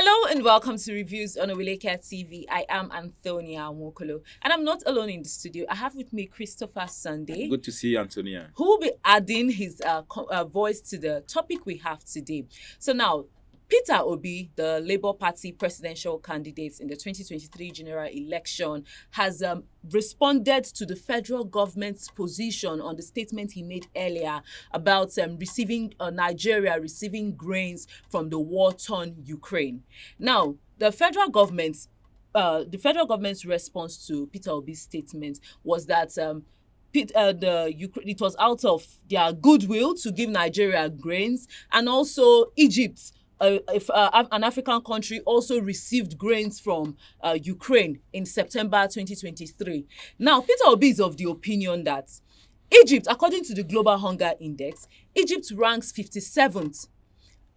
Hello and welcome to Reviews on Oweleketv. I am Antonia Mokolo and I'm not alone in the studio. I have with me Christopher Sunday. Good to see you, Antonia. Who will be adding his voice to the topic we have today. So now, Peter Obi, the Labour Party presidential candidate in the 2023 general election, has responded to the federal government's position on the statement he made earlier about Nigeria receiving grains from the war-torn Ukraine. Now, the federal government's response to Peter Obi's statement was that it was out of their goodwill to give Nigeria grains, and also Egypt, an African country, also received grains from Ukraine in September 2023. Now, Peter Obi is of the opinion that Egypt, according to the Global Hunger Index, Egypt ranks 57th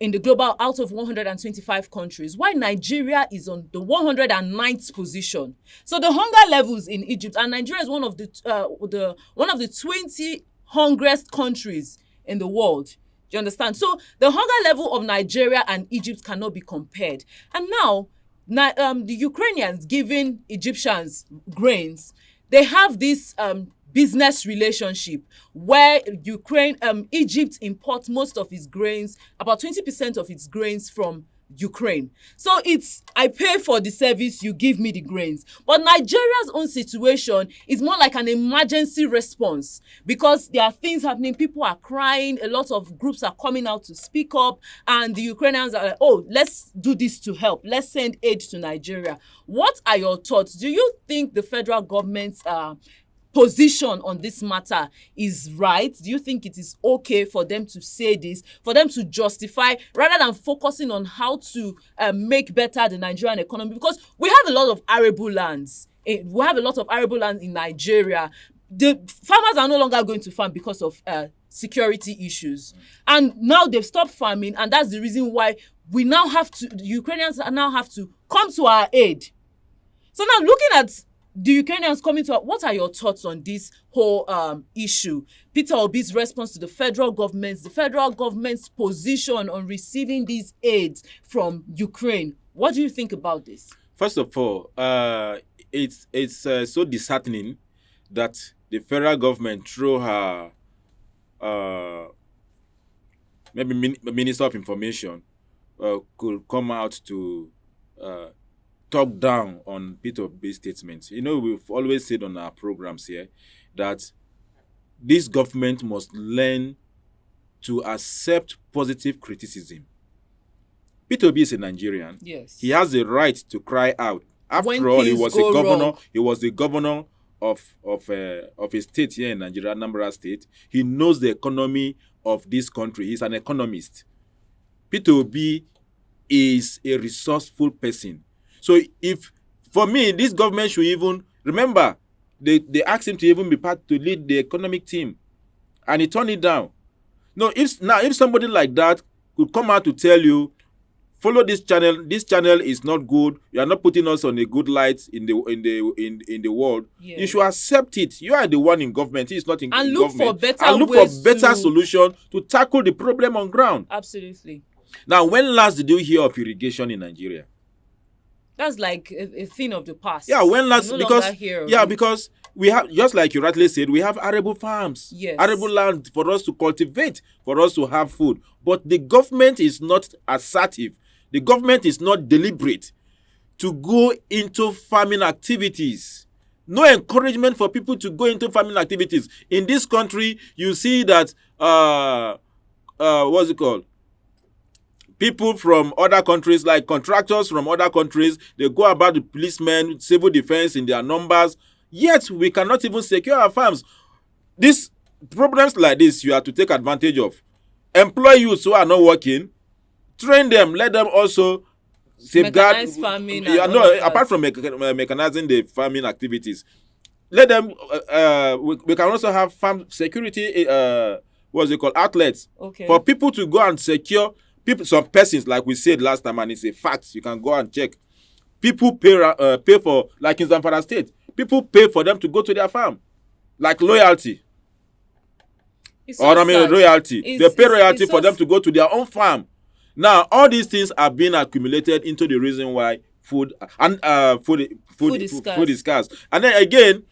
in the global out of 125 countries, while Nigeria is on the 109th position. So the hunger levels in Egypt, and Nigeria is one of the 20 hungriest countries in the world. Do you understand? So the hunger level of Nigeria and Egypt cannot be compared. And now, the Ukrainians giving Egyptians grains, they have this business relationship where Egypt imports most of its grains, about 20% of its grains from Ukraine. So it's, I pay for the service, you give me the grains. But Nigeria's own situation is more like an emergency response, because there are things happening, people are crying, a lot of groups are coming out to speak up, and the Ukrainians are like, oh, let's do this to help, let's send aid to Nigeria. What are your thoughts? Do you think the federal government's position on this matter is right? Do you think it is okay for them to say this, for them to justify, rather than focusing on how to make better the Nigerian economy? Because we have a lot of arable lands. We have a lot of arable lands in Nigeria. The farmers are no longer going to farm because of security issues. And now they've stopped farming, and that's the reason why the Ukrainians now have to come to our aid. So now, looking at the Ukrainians coming to, what are your thoughts on this whole issue? Peter Obi's response to the federal government's position on receiving these aids from Ukraine. What do you think about this? First of all, it's so disheartening that the federal government, through her maybe Minister of Information, could come out to talk down on Peter Obi's statements. You know, we've always said on our programs here that this government must learn to accept positive criticism. Peter Obi is a Nigerian. Yes. He has the right to cry out. After all, he was a governor. Wrong. He was the governor of a state here in Nigeria, Anambra State. He knows the economy of this country. He's an economist. Peter Obi is a resourceful person. So for me, this government should even, remember, they asked him to even be to lead the economic team, and he turned it down. No, if somebody like that could come out to tell you, follow this channel is not good, you are not putting us on a good light in the world, yeah, you should accept it. You are the one in government, he is not in government. Look for better solution to tackle the problem on ground. Absolutely. Now, when last did you hear of irrigation in Nigeria? That's like a thing of the past. Yeah, when last, because we have, just like you rightly said, we have arable farms, yes, arable land for us to cultivate, for us to have food. But the government is not assertive. The government is not deliberate to go into farming activities. No encouragement for people to go into farming activities. In this country, you see that, what's it called? People from other countries, like contractors from other countries, they go about the policemen, civil defense in their numbers. Yet, we cannot even secure our farms. These problems like this, you have to take advantage of. Employ youths who are not working, train them, let them also safeguard. Mechanized farming. Apart from mechanizing the farming activities, let them. We can also have farm security. Outlets, okay, for people to go and secure. Some persons, like we said last time, and it's a fact, you can go and check. People pay for, like in Zamfara State, people pay for them to go to their farm, like loyalty. Royalty. They pay royalty for them to go to their own farm. Now, all these things are being accumulated into the reason why food is scarce. And then again,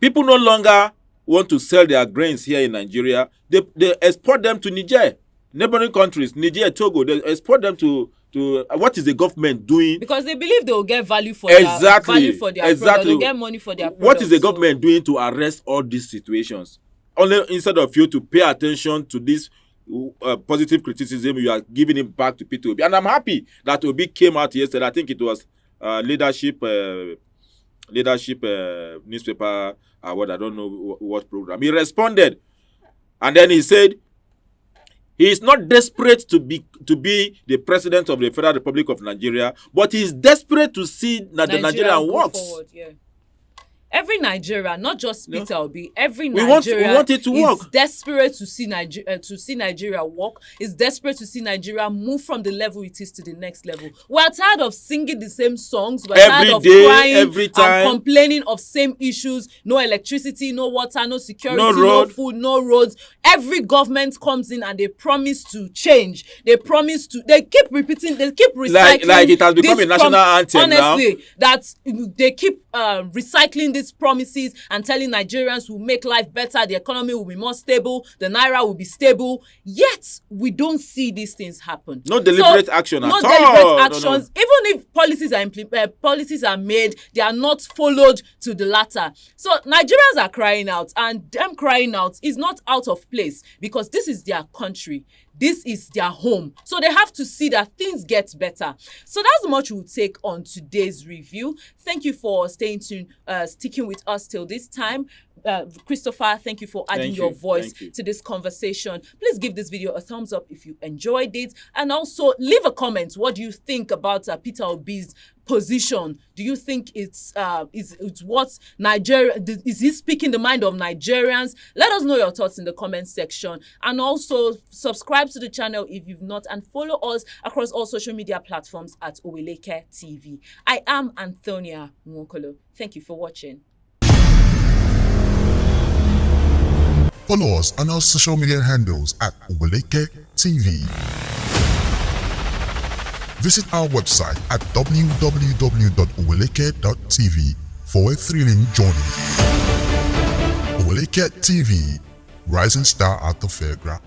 people no longer want to sell their grains here in Nigeria. They export them to Niger, neighboring countries, Niger, Togo. They export them to what is the government doing? Because they believe they will get value for their product. They'll get money for their product. What is the government doing to arrest all these situations? Only instead of you to pay attention to this positive criticism, you are giving it back to Peter Obi. And I'm happy that Obi came out yesterday. I think it was leadership newspaper award. I don't know what program. He responded, and then he said he is not desperate to be the president of the Federal Republic of Nigeria, but he is desperate to see that the Nigerian works. Forward, yeah. Every Nigerian, not just Peter Obi, every Nigerian we want it to work. Is desperate to see Nigeria work. Is desperate to see Nigeria move from the level it is to the next level. We're tired of singing the same songs. We're tired of crying every time, and complaining of same issues. No electricity, no water, no security, no food, no roads. Every government comes in and they promise to change. They keep repeating, they keep recycling. Like it has become a national anthem honestly, now. That they keep recycling this promises and telling Nigerians will make life better, the economy will be more stable, the naira will be stable. Yet we don't see these things happen. No deliberate action at all. No deliberate actions. No. Even if policies are made, they are not followed to the latter. So Nigerians are crying out, and them crying out is not out of place because this is their country. This is their home. So they have to see that things get better. So that's much we'll take on today's review. Thank you for staying tuned, sticking with us till this time. Christopher, thank you for adding your voice to this conversation. Please give this video a thumbs up if you enjoyed it. And also leave a comment. What do you think about Peter Obi's position? Do you think it's what Nigeria, is he speaking the mind of Nigerians? Let us know your thoughts in the comment section. And also subscribe to the channel if you've not, and follow us across all social media platforms at Oweleke TV. I am Antonia Nwokolo. Thank you for watching. Follow us on our social media handles at Oweleke TV. Visit our website at www.oweleketv for a thrilling journey. Oweleke TV, rising star at the fairground.